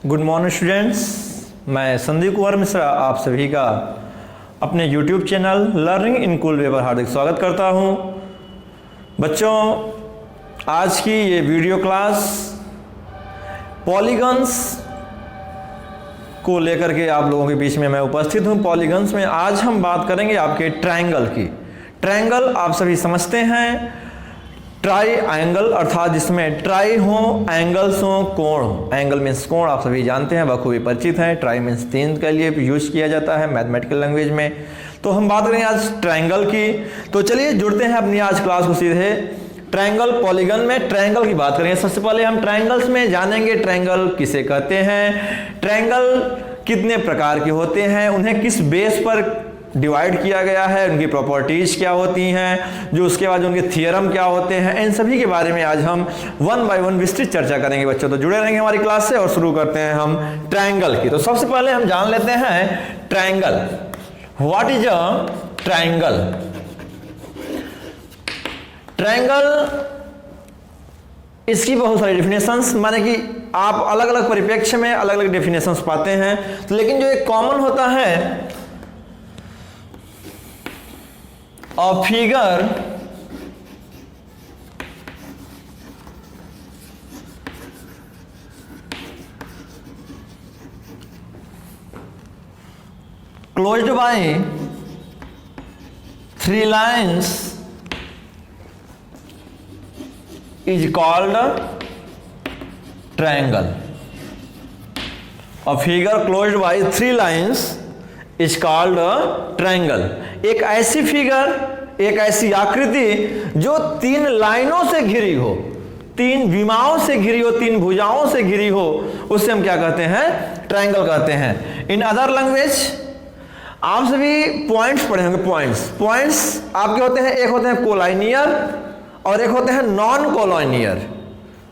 Good morning students, मैं संदीप कुमार मिश्रा आप सभी का अपने YouTube channel learning in cool वे पर हार्दिक स्वागत करता हूं। बच्चों, आज की ये वीडियो क्लास पॉलीगन्स को लेकर के आप लोगों के बीच में मैं उपस्थित हूं। पॉलीगन्स में आज हम बात करेंगे आपके ट्रायंगल की। ट्रायंगल आप सभी समझते हैं, ट्राई एंगल अर्थात जिसमें ट्राई हो, एंगल्स हो, कोण हो। एंगल मीन्स कोण आप सभी जानते हैं, बखूबी परिचित हैं। ट्राई मीन्स तीन के लिए यूज किया जाता है मैथमेटिकल लैंग्वेज में। तो हम बात करेंगे आज ट्रायंगल की। तो चलिए जुड़ते हैं अपनी आज क्लास को सीधे। ट्रायंगल पॉलीगन में ट्रायंगल की बात करेंगे। सबसे पहले हम ट्रायंगल्स में जानेंगे ट्रायंगल किसे कहते हैं, ट्रायंगल कितने प्रकार के होते हैं, उन्हें किस बेस पर डिवाइड किया गया है, उनकी प्रॉपर्टीज क्या होती हैं, जो उसके बाद उनके थियरम क्या होते हैं, इन सभी के बारे में आज हम वन बाय वन विस्तृत चर्चा करेंगे। बच्चों तो जुड़े रहेंगे हमारी क्लास से और शुरू करते हैं हम ट्रायंगल की। तो सबसे पहले हम जान लेते हैं triangle. What is a triangle? Triangle, इसकी बहुत सारी डेफिनेशंस, माने कि आप अलग अलग परिप्रेक्ष्य में अलग अलग डेफिनेशंस पाते हैं, तो लेकिन जो एक कॉमन होता है, a figure closed by three lines is called triangle. A figure closed by three lines is called triangle. एक ऐसी फिगर, एक ऐसी आकृति जो तीन लाइनों से घिरी हो, तीन विमाओं से घिरी हो, तीन भुजाओं से घिरी हो, उससे हम क्या कहते हैं? ट्रायंगल कहते हैं। इन अदर लैंग्वेज आप सभी पॉइंट्स पढ़े होंगे। पॉइंट्स आपके होते हैं, एक होते हैं कोलाइनियर और एक होते हैं नॉन कोलाइनियर।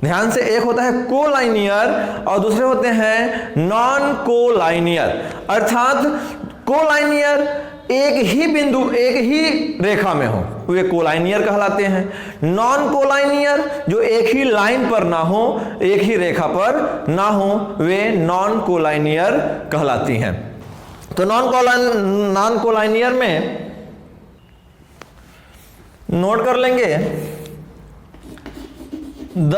ध्यान से, एक होता है कोलाइनियर और दूसरे होते हैं नॉन कोलाइनियर। अर्थात कोलाइनियर एक ही बिंदु, एक ही रेखा में हो, वे कोलाइनियर कहलाते हैं। नॉन कोलाइनियर जो एक ही लाइन पर ना हो, एक ही रेखा पर ना हो, वे नॉन कोलाइनियर कहलाती हैं। तो नॉन कोलाइनियर में नोट कर लेंगे, the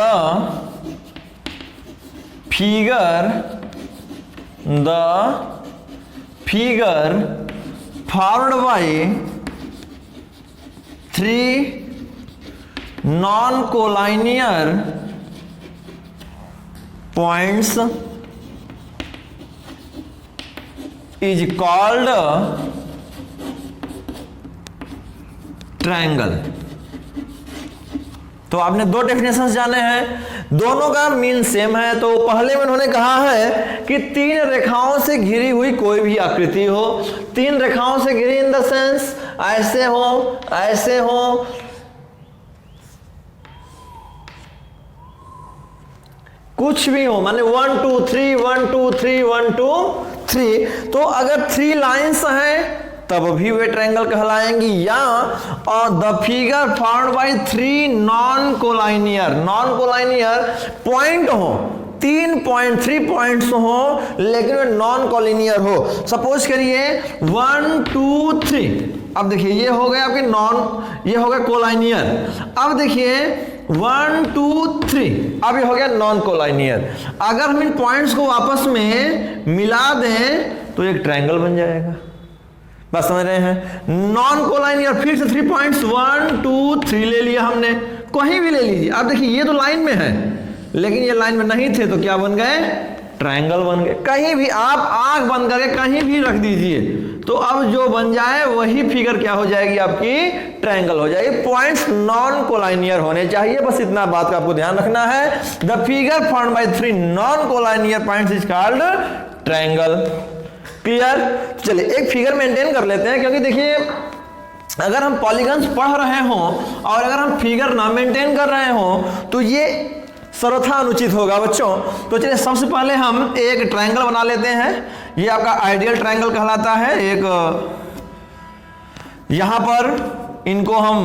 figure formed by three non-collinear points is called triangle। तो आपने दो डेफिनेशंस जाने हैं, दोनों का मीन सेम है। तो पहले में उन्होंने कहा है कि तीन रेखाओं से घिरी हुई कोई भी आकृति हो, तीन रेखाओं से घिरी इन द सेंस ऐसे हो, ऐसे हो, कुछ भी हो, माने 1 2 3 1 2 3 1 2 3। तो अगर थ्री लाइंस हैं तब भी वे ट्रायंगल कहलाएंगी। या और the figure formed by three non collinear point हो, 3 पॉइंट्स हो, लेकिन वे नॉन कोलिनियर हो। सपोज करिए 1 2 3। अब देखिए ये हो गया आपके ये हो गया कोलाइनियर। अब देखिए 1 2 3, अब ये हो गया नॉन कोलाइनियर। अगर हम इन पॉइंट्स को आपस में मिला दें तो एक ट्रायंगल बन जाएगा। बस समझ रहे हैं? नॉन कोलाइनियर, फिर से 3 पॉइंट्स 1 2 3 ले लिया हमने, कहीं भी ले लीजिए। अब देखिए ये तो लाइन में है, लेकिन ये लाइन में नहीं थे, तो क्या बन गए? ट्रायंगल बन गए। कहीं भी आप आंख बंद करके कहीं भी रख दीजिए, तो अब जो बन जाए वही फिगर क्या हो जाएगी? आपकी ट्रायंगल हो जाएगी। पॉइंट्स नॉन कोलाइनियर होने चाहिए, बस इतना बात का आपको ध्यान रखना है। The figure formed by three non collinear points is called triangle. Clear? चलिए एक फिगर मेंटेन कर लेते हैं, क्योंकि देखिए अगर हम पॉलीगन्स पढ़ रहे हों और अगर हम फिगर ना मेंटेन कर रहे हों तो ये सर्वथा अनुचित होगा बच्चों। तो चलिए सबसे पहले हम एक ट्रायंगल बना लेते हैं। ये आपका आइडियल ट्रायंगल कहलाता है। एक यहां पर इनको हम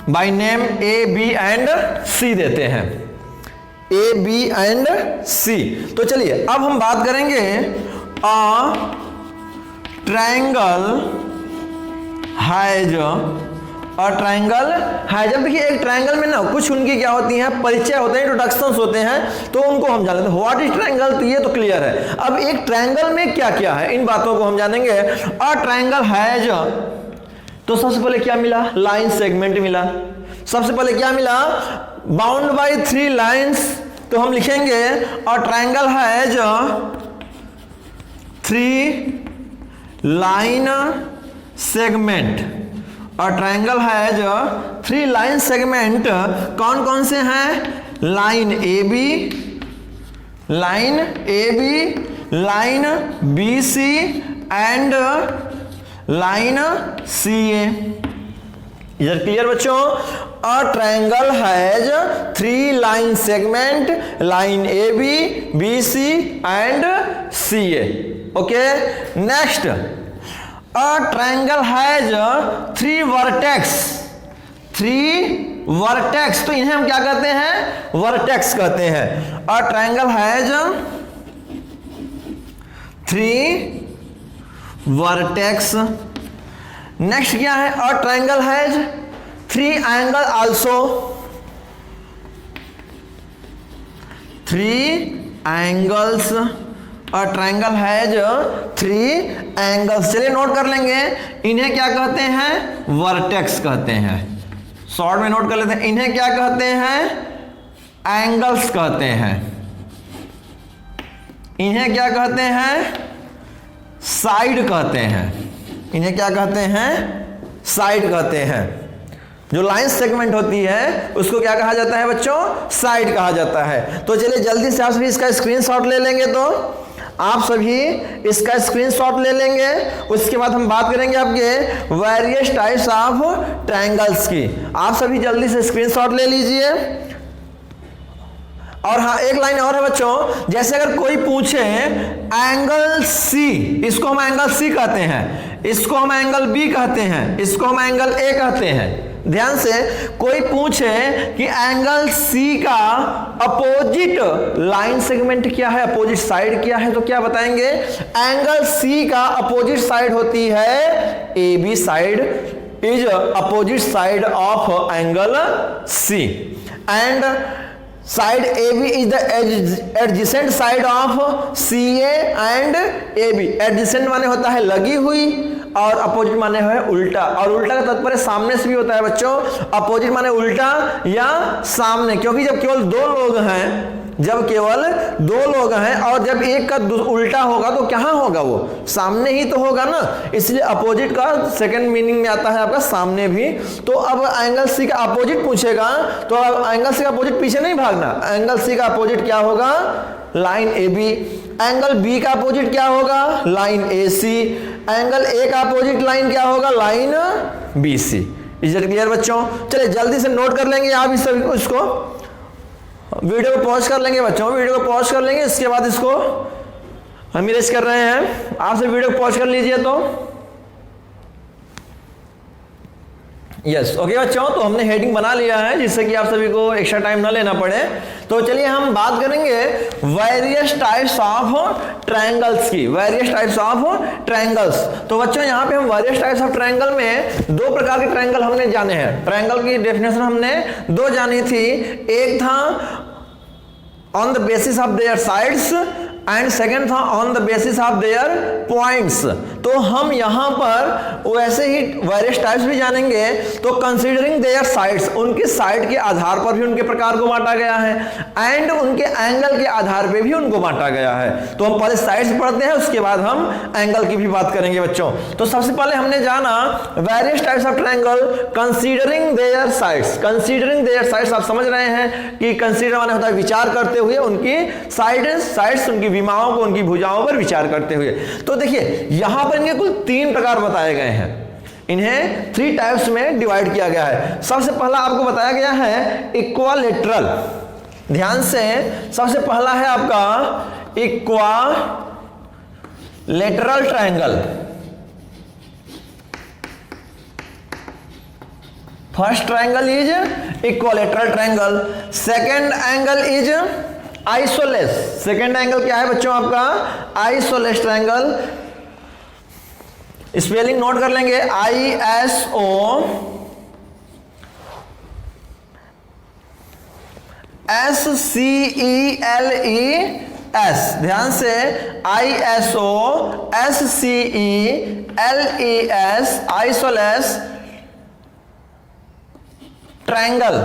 by name A B and C देते हैं। A B and C. तो चलिए अब हम बात करेंगे अ ट्रायंगल हैज, और ट्रायंगल है, जब देखिए एक ट्रायंगल में ना कुछ उनकी क्या होती हैं, परिचय होते हैं, इंट्रोडक्शंस होते हैं, तो उनको हम जान लेते हैं। व्हाट इज ट्रायंगल, तो ये तो क्लियर है। अब एक ट्रायंगल में क्या क्या है, इन बातों को हम जानेंगे। अ ट्रायंगल हैज, तो सबसे पहले क्या मिला, लाइन सेगमेंट मिला। सबसे पहले क्या मिला, बाउंड बाय 3 लाइंस। तो हम लिखेंगे a triangle has 3 line segment. और ट्रायंगल हैज 3 लाइन सेगमेंट। कौन कौन से हैं, line A B, line B C and line C A. इधर क्लियर बच्चों, a triangle has 3 line segment, line A B C and C A. Okay, next, a triangle has 3 vertex. 3 vertex, तो इन्हें हम क्या कहते हैं, वर्टेक्स कहते हैं। A triangle has 3 vertex. Next क्या है, a triangle has 3 angle also. 3 angles. A triangle has 3 angles. चलिए नोट कर लेंगे, इन्हें क्या कहते हैं, वर्टेक्स कहते हैं। शॉर्ट में नोट कर लेते हैं, इन्हें क्या कहते हैं, एंगल्स कहते हैं। इन्हें क्या कहते हैं, साइड कहते हैं। इन्हें क्या कहते हैं, साइड कहते हैं। जो लाइन सेगमेंट होती है उसको क्या कहा जाता है बच्चों, साइड कहा जाता है। तो चलिए जल्दी से आप सभी इसका स्क्रीनशॉट ले लेंगे, तो आप सभी इसका स्क्रीनशॉट ले लेंगे। उसके बाद हम बात करेंगे आपके वेरियस टाइप्स ऑफ ट्रायंगल्स की। आप सभी जल्दी से स्क्रीनशॉट ले लीजिए। और हाँ, एक लाइन और है बच्चों, जैसे अगर कोई पूछे एंगल सी, इसको हम एंगल सी कहते हैं, इसको हम एंगल बी कहते हैं, इसको हम एंगल ए कहते हैं। ध्यान से, कोई पूछे कि एंगल सी का अपोजिट लाइन सेगमेंट क्या है, अपोजिट साइड क्या है, तो क्या बताएंगे, एंगल सी का अपोजिट साइड होती है A B side, is opposite side of angle C, and side A B is the adjacent side of C A and A B. Adjacent माने होता है लगी हुई, और अपोजिट माने है उल्टा, और उल्टा का तात्पर्य सामने से भी होता है बच्चों। अपोजिट माने उल्टा या सामने, क्योंकि जब केवल 2 लोग हैं, जब केवल 2 लोग हैं और जब एक का उल्टा होगा तो कहां होगा, वो सामने ही तो होगा ना। इसलिए अपोजिट का सेकंड मीनिंग में आता है आपका सामने भी। तो अब एंगल सी का अपोजिट पूछेगा तो एंगल सी का अपोजिट पीछे नहीं भागना। एंगल सी का अपोजिट क्या होगा, line A B. Angle B का अपोजिट क्या होगा, line A C. Angle A का अपोजिट लाइन क्या होगा, line B C. Is it clear बच्चों? चलिए जल्दी से नोट कर लेंगे आप इस सभी को, इसको वीडियो को पॉज कर लेंगे बच्चों, वीडियो को पॉज कर लेंगे, इसके बाद इसको हम इरेज कर रहे हैं। आप सब वीडियो को पॉज कर लीजिए। तो यस, ओके बच्चों, तो हमने हेडिंग बना लिया है जिससे कि आप सभी को एक्स्ट्रा टाइम ना लेना पड़े। तो चलिए हम बात करेंगे वेरियस टाइप्स ऑफ ट्रायंगल्स की। वेरियस टाइप्स ऑफ ट्रायंगल्स, तो बच्चों यहाँ पे हम वेरियस टाइप्स ऑफ ट्रायंगल में 2 प्रकार के ट्रायंगल हमने जाने हैं। ट्रायंगल की डेफिनेशन हमने 2 जानी थी, एक था on the basis of their sides and second था on the basis of their points. तो हम यहां पर वैसे ही वेरियस टाइप्स भी जानेंगे। तो कंसीडरिंग देयर साइड्स, उनके साइड के आधार पर भी उनके प्रकार को बांटा गया है, एंड उनके एंगल के आधार पर भी उनको बांटा गया है। तो हम पहले साइड्स पढ़ते हैं, उसके बाद हम एंगल की भी बात करेंगे बच्चों। तो सबसे पहले हमने जाना various types of triangle considering their sides. Considering their sides, आप समझ रहे हैं कि कंसीडर माने होता है विचार करते हुए, उनकी साइड्स उनकी विमाओं को, उनकी भुजाओं पर विचार करते हुए। तो देखिए यहां पर इनके कुल 3 प्रकार बताए गए हैं। इन्हें 3 टाइप्स में डिवाइड किया गया है। सबसे पहला आपको बताया गया है इक्वालेटरल। ध्यान से, सबसे पहला है आपका equilateral triangle. First triangle is equilateral triangle, second angle is isosceles. Second angle क्या है बच्चों आपका? Isosceles triangle. स्पेलिंग नोट कर लेंगे, ISOSCELES, ध्यान से, ISOSCELES, आइसोलेस ट्रायंगल।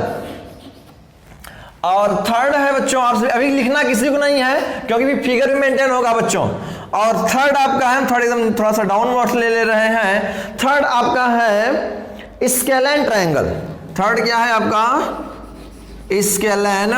और थर्ड है बच्चों, आपसे अभी लिखना किसी को नहीं है क्योंकि भी फिगर भी मेंटेन होगा बच्चों। और थर्ड आपका है, थर्ड एकदम थोड़ा सा डाउनवर्ड ले रहे हैं, थर्ड आपका है स्केलेन ट्रायंगल। थर्ड क्या है आपका? Scalene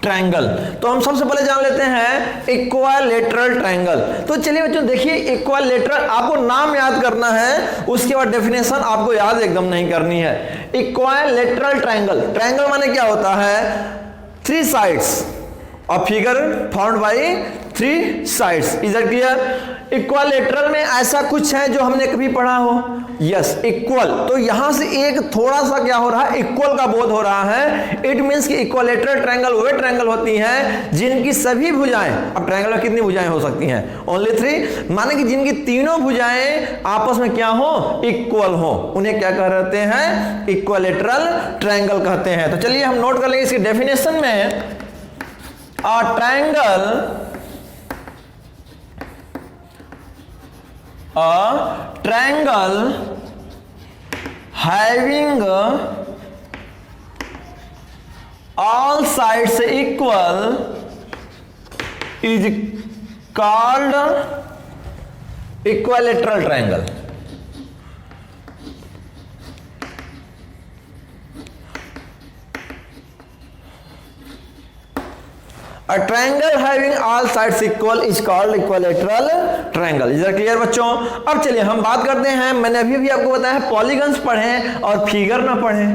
triangle. तो हम सबसे पहले जान लेते हैं इक्विलैटरल ट्रायंगल। तो चलिए बच्चों देखिए, इक्विलैटरल आपको नाम याद करना है, उसके बाद डेफिनेशन आपको याद एकदम नहीं करनी है। इक्विलैटरल ट्रायंगल, ट्रायंगल माने क्या होता है? 3 sides, a figure formed bye 3 sides. Is it clear? Equilateral में ऐसा कुछ है जो हमने कभी पढ़ा हो? Yes, equal. तो यहां से एक थोड़ा सा क्या हो रहा है? इक्वल का बोध हो रहा है। इट मींस कि इक्विलैटरल ट्रायंगल वे ट्रायंगल होती हैं जिनकी सभी भुजाएं, अब ट्रायंगल में कितनी भुजाएं हो सकती हैं? ओनली 3, माने कि जिनकी तीनों भुजाएं आपस में क्या हो? इक्वल हो, उन्हें क्या कहते हैं? इक्विलैटरल ट्रायंगल कहते हैं। तो चलिए हम नोट कर लेंगे इसकी डेफिनेशन में। अ triangle having all sides equal is called equilateral triangle. A triangle having all sides equal is called equilateral triangle. Is clear बच्चों? अब चलिए हम बात करते हैं, मैंने अभी भी आपको बताया पॉलीगन्स पढ़ें और फिगर ना पढ़ें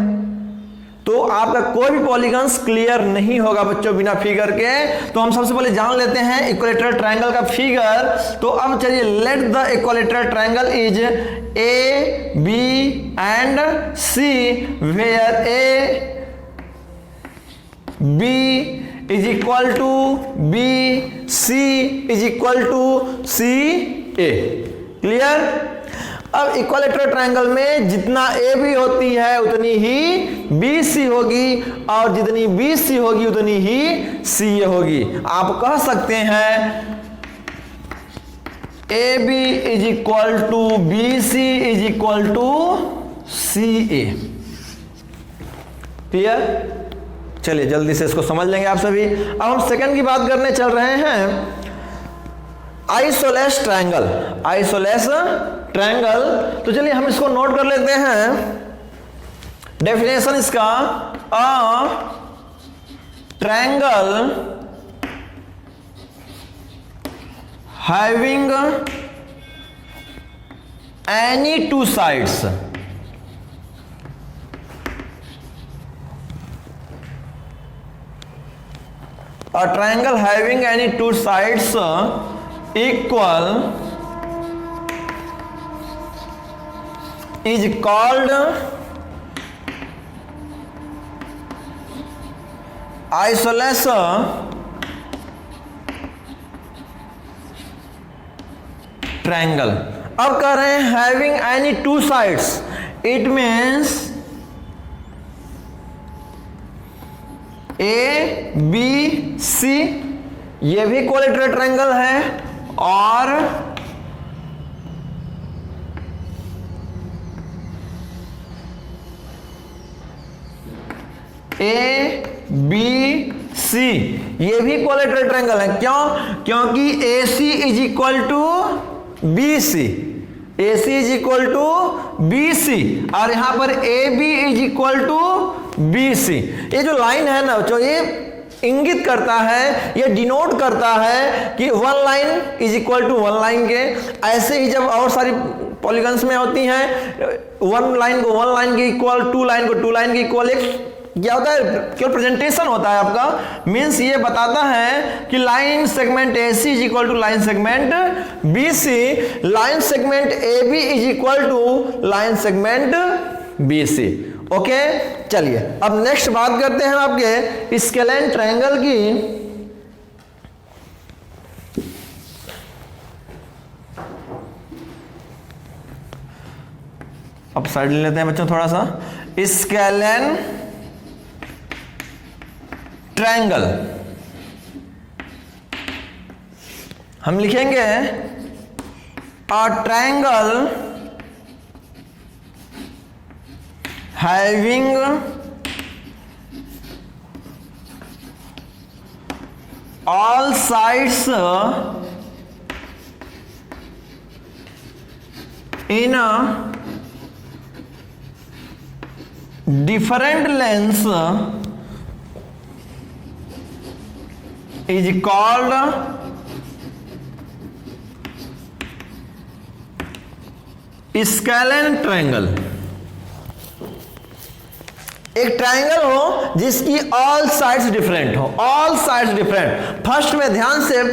तो आपका कोई भी पॉलीगन्स क्लियर नहीं होगा बच्चों बिना फिगर के। तो हम सबसे पहले जान लेते हैं इक्विलैटरल ट्रायंगल का फिगर। तो अब चलिए, let the equilateral triangle is A B and C, where A B is equal to B, C is equal to C A। Clear? अब इक्विलैटरल ट्रायंगल में जितना ए बी होती है उतनी ही बी सी होगी, और जितनी बी सी होगी उतनी ही सी ए होगी। आप कह सकते हैं A B is equal to B C is equal to C A. Clear? चलिए जल्दी से इसको समझ लेंगे आप सभी। अब हम सेकंड की बात करने चल रहे हैं, आइसोलेस ट्रायंगल। आइसोलेस ट्रायंगल, तो चलिए हम इसको नोट कर लेते हैं। डेफिनेशन इसका, a triangle having any 2 sides, a triangle having any 2 sides equal is called isosceles triangle। अब कह रहे हैं having any 2 sides, it means A B C, ये भी इक्विलैटरल ट्रायंगल है, और ए बी सी ये भी इक्विलैटरल ट्रायंगल है। क्यों? क्योंकि A C is equal to B C, A C is equal to B C, और यहां पर A B is equal to B C. ये जो लाइन है ना जो ये इंगित करता है, ये डिनोट करता है कि one line is equal to one line के। ऐसे ही जब और सारी पॉलीगन्स में होती हैं, वन लाइन को वन लाइन के इक्वल, टू लाइन को टू लाइन के इक्वल, एक क्या होता है, केवल प्रेजेंटेशन होता है आपका, मीन्स ये बताता है कि line segment AC is equal to line segment BC, line segment AB is equal to line segment BC। Okay, चलिए अब नेक्स्ट बात करते हैं आपके स्केलेन ट्रायंगल की। अब साइड ले लेते हैं बच्चों थोड़ा सा। स्केलेन ट्रायंगल हम लिखेंगे a triangle having all sides in a different lengths is called scalene triangle. एक ट्रायंगल हो जिसकी ऑल साइड्स डिफरेंट हो, ऑल साइड्स डिफरेंट। फर्स्ट में ध्यान से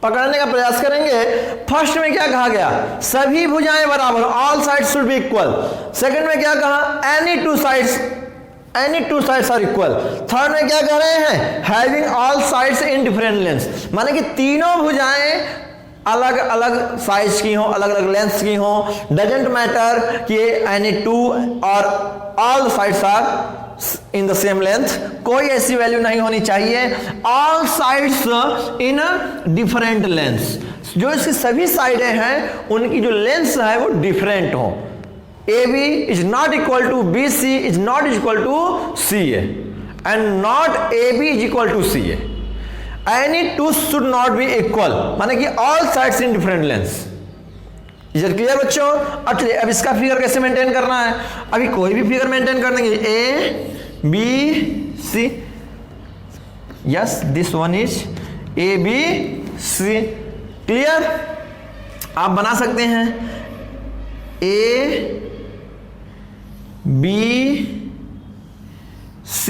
पकड़ने का प्रयास करेंगे। फर्स्ट में क्या कहा गया, सभी भुजाएं बराबर, all sides should be equal. Second में क्या कहा, any two sides are equal. Third में क्या कह रहे हैं, having all sides in different lengths, माने कि तीनों भुजाएं अलग अलग साइज की हो, अलग अलग लेंथ की हो, डजेंट मैटर कि एनी टू और all sides are in the same length, कोई ऐसी वैल्यू नहीं होनी चाहिए। All sides in different lengths, जो इसकी सभी साइडें हैं उनकी जो लेंथ है वो डिफरेंट हो। AB is not equal to BC is not equal to CA and not AB is equal to CA। Any two should not be equal, माने कि all sides in different lengths। Is it clear बच्चों? अब इसका figure कैसे maintain करना है, अभी कोई भी फिगर मेंटेन कर देंगे, A B C, yes this one is AB C। Clear? आप बना सकते हैं A B C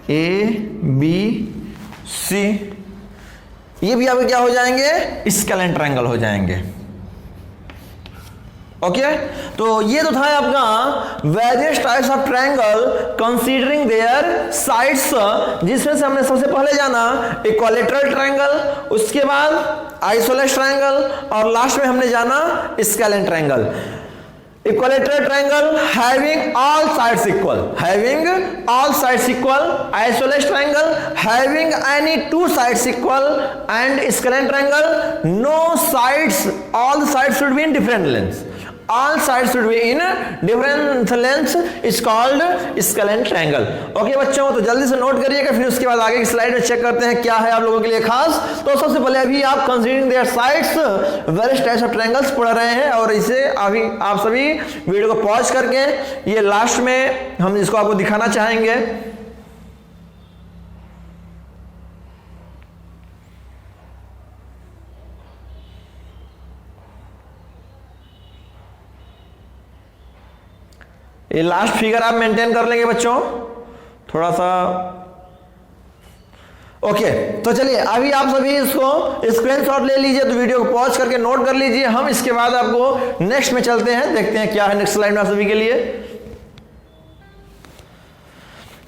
A B C, ये भी आपके क्या हो जाएंगे, स्केलेन ट्रायंगल हो जाएंगे। ओके, तो ये तो था आपका various types of triangle considering their sides, जिसमें से हमने सबसे पहले जाना इक्विलैटरल ट्रायंगल, उसके बाद आइसोसेलेस ट्रायंगल और लास्ट में हमने जाना scalene triangle. Equilateral triangle having all sides equal, isosceles triangle having any two sides equal and scalene triangle no sides, all sides should be in different lengths, all sides should be in different lengths is called scalene triangle. Okay बच्चों, तो जल्दी से note करिएगा, फिर उसके बाद आगे की स्लाइड में चेक करते हैं क्या है आप लोगों के लिए खास। तो सबसे पहले अभी आप considering their sides various types of triangles पढ़ रहे हैं, और इसे अभी आप सभी वीडियो को पॉज करके ये लास्ट में हम इसको आपको दिखाना चाहेंगे। ये लास्ट फिगर आप मेंटेन कर लेंगे बच्चों थोड़ा सा। ओके, तो चलिए अभी आप सभी इसको स्क्रीनशॉट ले लीजिए, तो वीडियो को पॉज करके नोट कर लीजिए। हम इसके बाद आपको नेक्स्ट में चलते हैं, देखते हैं क्या है नेक्स्ट स्लाइड में आप सभी के लिए।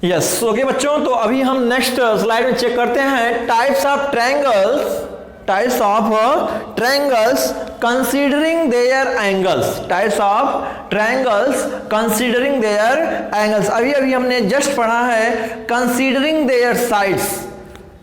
यस, ओके बच्चों, तो अभी हम नेक्स्ट स्लाइड में चेक करते हैं types of triangles considering their angles, types of triangles considering their angles। अभी हमने जस्ट पढ़ा है considering their sides,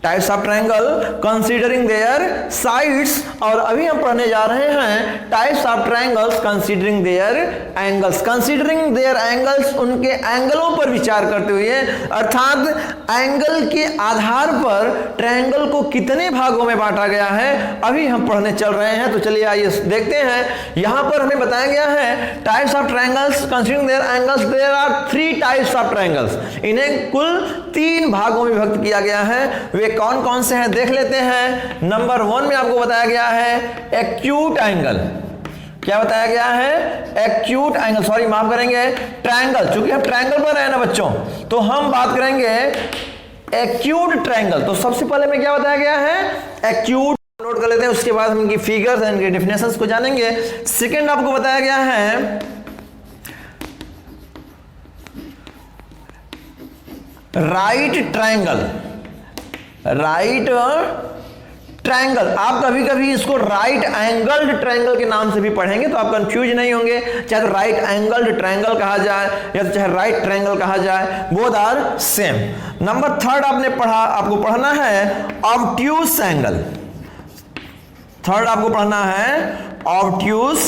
types of triangle considering their sides, और अभी हम पढ़ने जा रहे हैं types of triangles considering their angles. Considering their angles, उनके एंगलों पर विचार करते हुए, अर्थात एंगल के आधार पर ट्रायंगल को कितने भागों में बांटा गया है, अभी हम पढ़ने चल रहे हैं। तो चलिए आइए देखते हैं। यहां पर हमें बताया गया है types of triangles considering their angles, there are 3 types of triangles. इन्हें कुल 3 भागों में विभक्त किया गया है। वे ये कौन कौन से हैं देख लेते हैं। नंबर 1 में आपको बताया गया है एक्यूट एंगल। क्या बताया गया है? एक्यूट एंगल, सॉरी माफ करेंगे, ट्रायंगल। चूंकि हम ट्रायंगल पर हैं ना बच्चों, तो हम बात करेंगे एक्यूट ट्रायंगल। तो सबसे पहले में क्या बताया गया है? एक्यूट। नोट कर लेते हैं, उसके बाद हम इनकी फिगर्स एंड इनके डेफिनेशंस को जानेंगे। सेकंड आपको बताया गया है राइट ट्रायंगल। राइट ट्रायंगल, आप कभी कभी इसको राइट एंगल्ड ट्रायंगल के नाम से भी पढ़ेंगे तो आप कंफ्यूज नहीं होंगे। चाहे तो राइट एंगल्ड ट्रायंगल कहा जाए या तो चाहे राइट ट्रायंगल कहा जाए, बोथ आर सेम। नंबर 3 आपको पढ़ना है ऑब्ट्यूस एंगल। थर्ड आपको पढ़ना है obtuse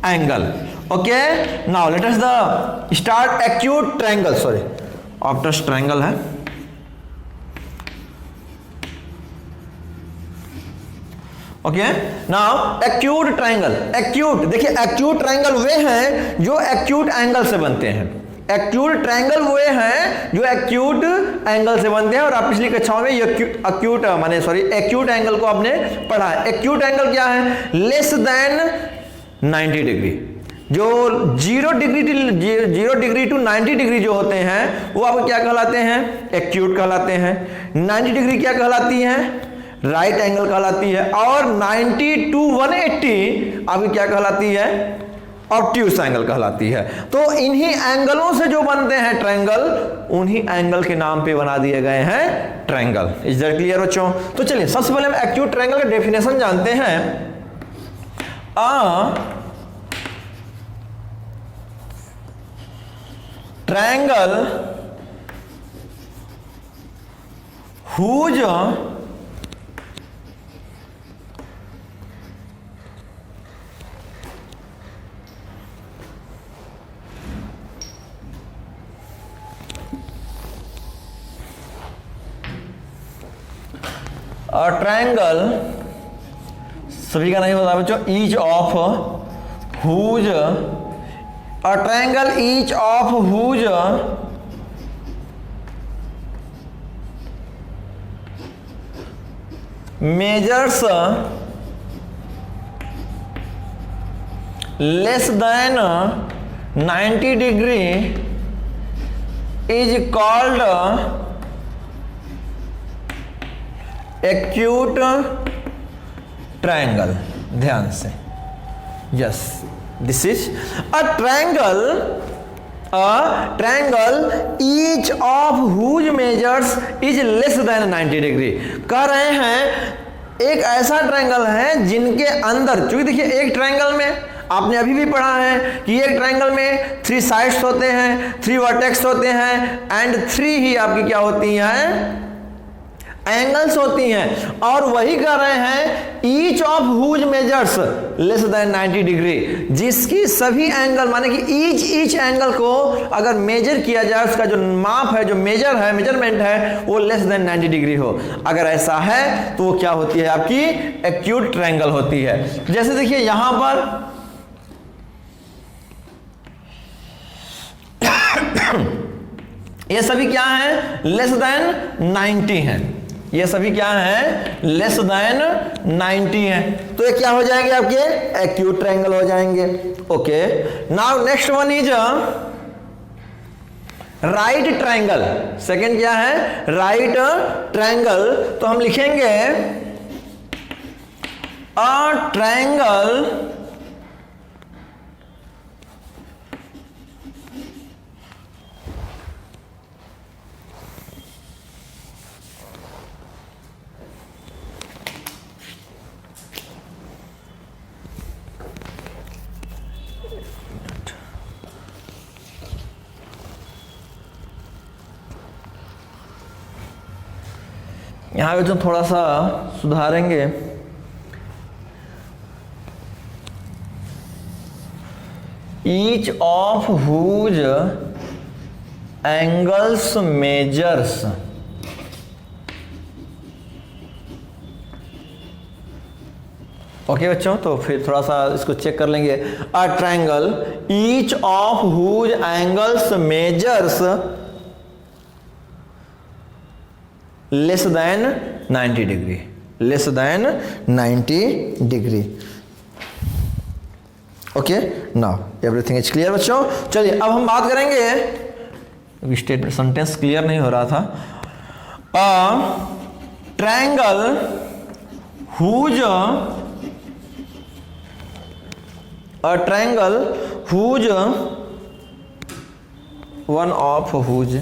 angle. Okay, now let us the start acute triangle, sorry obtuse triangle है। Okay, now acute triangle. Acute, देखिए एक्यूट ट्रायंगल वे हैं जो एक्यूट एंगल से बनते हैं। एक्यूट ट्रायंगल वे हैं जो एक्यूट एंगल से बनते हैं। और आप पिछली कक्षाओं में एक्यूट एंगल को आपने पढ़ा है। एक्यूट एंगल क्या है? Less than 90 degree. जो 0 डिग्री टू 90 डिग्री जो होते हैं वो आपको क्या कहलाते हैं? एक्यूट कहलाते हैं। 90 डिग्री क्या कहलाती है? राइट एंगल कहलाती है। और 90 टू 180 आपकी क्या कहलाती है? ऑब्ट्यूस एंगल कहलाती है। तो इन्हीं एंगलों से जो बनते हैं ट्रायंगल, उन्हीं एंगल के नाम पे बना दिए गए हैं ट्रायंगल। इज दैट क्लियर बच्चों? तो चलिए सबसे पहले हम एक्यूट ट्रायंगल का डेफिनेशन जानते हैं। ट्रायंगल whose ट्रायंगल, सभी का नहीं होता बच्चों, each of whose, triangle each of whose measures less than 90 degree is called acute triangle. ध्यान से, yes, this is a triangle each of whose measures is less than 90 degree. कह रहे हैं एक ऐसा ट्रायंगल है जिनके अंदर, चूंकि देखिए एक ट्रायंगल में आपने अभी भी पढ़ा है कि एक ट्रायंगल में 3 साइड्स होते हैं, 3 वर्टेक्स होते हैं एंड 3 ही आपकी क्या होती हैं? एंगल्स होती हैं। और वही कर रहे हैं each of whose measures less than 90 degree, जिसकी सभी एंगल, माने कि ईच एंगल को अगर मेजर किया जाए, उसका जो माप है, जो मेजरमेंट है, वो लेस देन 90 डिग्री हो। अगर ऐसा है तो वो क्या होती है? आपकी एक्यूट ट्रायंगल होती है। जैसे देखिए यहां पर ये सभी क्या है? लेस देन 90 है। ये सभी क्या है? लेस देन 90 है। तो ये क्या हो जाएंगे? आपके एक्यूट ट्रायंगल हो जाएंगे। Okay, now next one is right triangle. Second क्या है? Right triangle. तो हम लिखेंगे अ ट्रायंगल यहां पे जो थोड़ा सा सुधारेंगे, each of whose angles measures okay बच्चों, तो फिर थोड़ा सा इसको चेक कर लेंगे। A triangle each of whose angles measures less than 90 degree, less than 90 degree. Okay, now everything is clear बच्चों। चलिए अब हम बात करेंगे, स्टेटमेंट सेंटेंस क्लियर नहीं हो रहा था। Triangle whose one of whose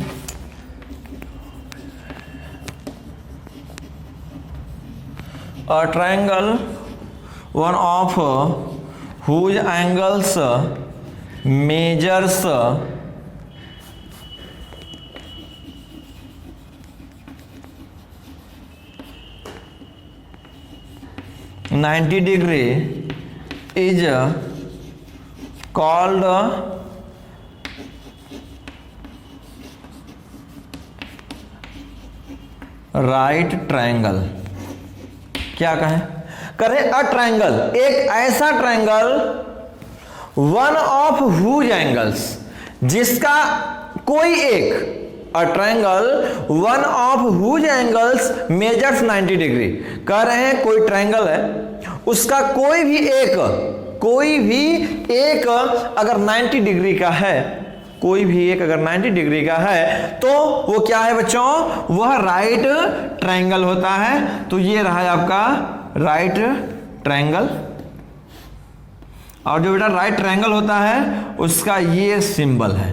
triangle one of whose angles measures 90 degree is called right triangle। क्या कहें, करें अ ट्रायंगल, एक ऐसा triangle one of whose angles, जिसका कोई एक, a triangle one of whose angles measures 90 degree. कह रहे हैं कोई ट्रायंगल है, उसका कोई भी एक अगर 90 डिग्री का है, कोई भी एक अगर 90 डिग्री का है तो वो क्या है बच्चों, वह राइट ट्रायंगल होता है। तो ये रहा है आपका राइट ट्रायंगल, और जो बेटा राइट ट्रायंगल होता है उसका ये सिंबल है।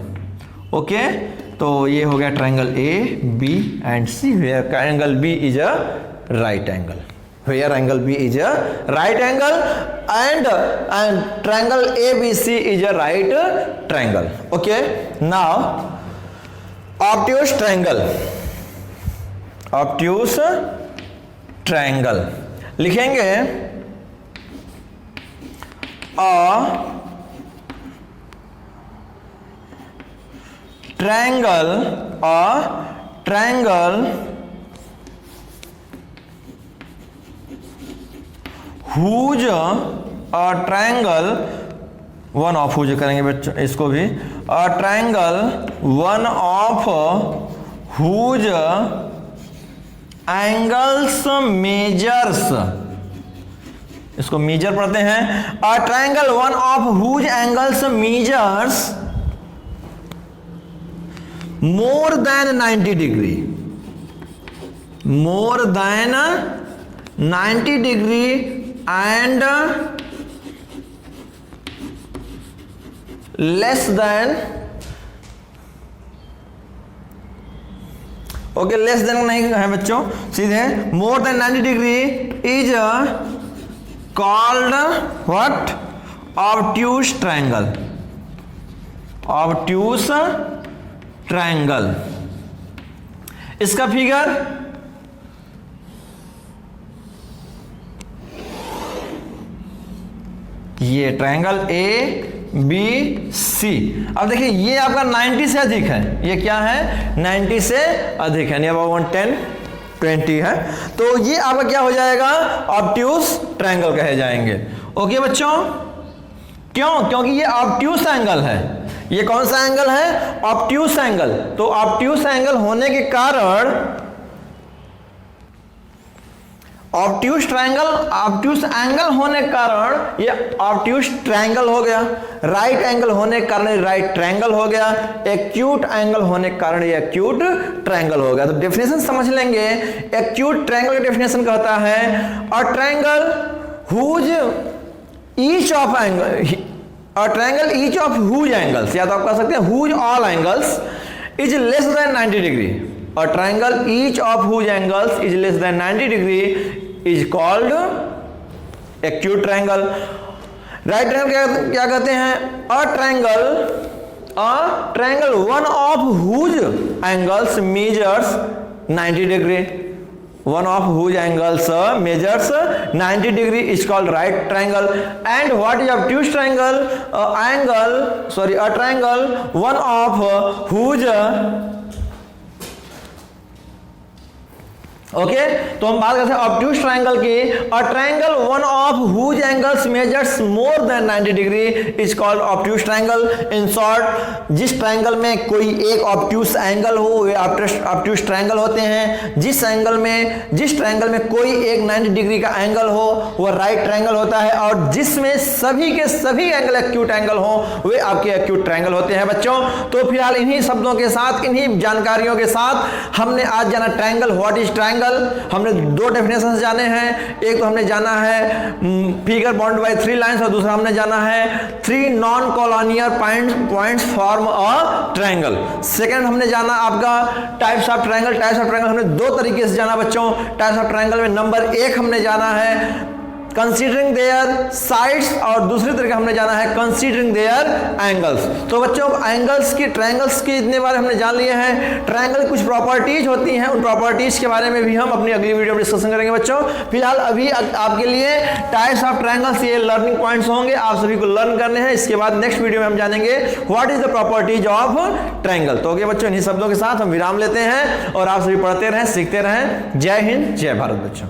ओके, तो ये हो गया triangle A B and C, where angle B is a right angle, where angle B is a right angle and triangle ABC is a right triangle. Okay, now obtuse triangle लिखेंगे a triangle whose triangle one of whose करेंगे बच्चों इसको भी, triangle one of whose angles measures, इसको measure पढ़ते हैं, triangle one of whose angles measures more than 90 degree, more than 90 degree and less than, okay less than नहीं है बच्चों, सीधे more than 90 degree is called what, obtuse triangle, obtuse triangle. इसका figure ये triangle A B C. अब देखिए ये आपका 90 से अधिक है, ये क्या है 90 से अधिक है, अब 110 20 है, तो ये आपका क्या हो जाएगा, ऑब्ट्यूज ट्रायंगल कहे जाएंगे। ओके बच्चों, क्यों, क्योंकि ये ऑब्ट्यूज एंगल है। ये कौन सा एंगल है, ऑब्ट्यूज एंगल। तो ऑब्ट्यूज एंगल होने के कारण, ऑब्ट्यूज ट्रायंगल, ऑब्ट्यूज एंगल होने के कारण ये ऑब्ट्यूज ट्रायंगल हो गया, राइट एंगल होने के कारण राइट ट्रायंगल हो गया, एक्यूट एंगल होने के कारण ये एक्यूट ट्रायंगल हो गया। तो डेफिनेशन समझ लेंगे, एक्यूट ट्रायंगल की डेफिनेशन कहता है a triangle whose each of angle, a triangle each of whose angles, या तो आप कह सकते हैं whose all angles is less than 90 degree, a triangle each of whose angles is less than 90 degree is called acute triangle। right triangle क्या कहते हैं, a triangle one of whose angles measures 90 degree, one of whose angles measures 90 degree is called right triangle। and what is obtuse triangle, a triangle one of whose okay तो हम बात करते हैं obtuse triangle की। A triangle one of whose angles measures more than 90 degree is called obtuse triangle. In short, जिस triangle में कोई एक ऑब्ट्यूज एंगल हो वे ऑब्ट्यूज ट्रायंगल होते हैं। जिस ट्रायंगल में कोई एक 90 डिग्री का एंगल हो वह राइट ट्रायंगल होता है, और जिसमें सभी के सभी एंगल एक्यूट एंगल हो वे आपके एक्यूट ट्रायंगल होते हैं बच्चों। तो फिलहाल इन्हीं शब्दों के साथ, इन्हीं जानकारियों के साथ हमने आज जाना ट्रायंगल, व्हाट इज ट्रायंगल। हमने दो डेफिनेशन जाने हैं, एक तो हमने जाना है फिगर बाउंड बाय 3 लाइंस, और दूसरा हमने जाना है 3 non colonial points form a triangle. Second हमने जाना आपका types of triangle. Types of triangle हमने दो तरीके से जाना बच्चों। टाइप्स ऑफ ट्रायंगल में नंबर 1 हमने जाना है कंसीडरिंग देयर साइड्स, और दूसरी तरीके हमने जाना है कंसीडरिंग देयर एंगल्स। तो बच्चों एंगल्स की, ट्रायंगल्स के इतने बारे हमने जान लिए हैं। ट्रायंगल कुछ प्रॉपर्टीज होती हैं, उन प्रॉपर्टीज के बारे में भी हम अपनी अगली वीडियो में डिस्कशन करेंगे बच्चों। फिलहाल अभी आपके लिए टाइप्स ऑफ ट्रायंगल्स ये लर्निंग पॉइंट्स होंगे, आप सभी को लर्न करने हैं। इसके बाद नेक्स्ट वीडियो में हम जानेंगे what is the properties of triangle. तो ओके बच्चों, इन्हीं शब्दों के साथ हम विराम लेते हैं और आप सभी पढ़ते रहें, सीखते रहें। जय हिंद, जय भारत बच्चों।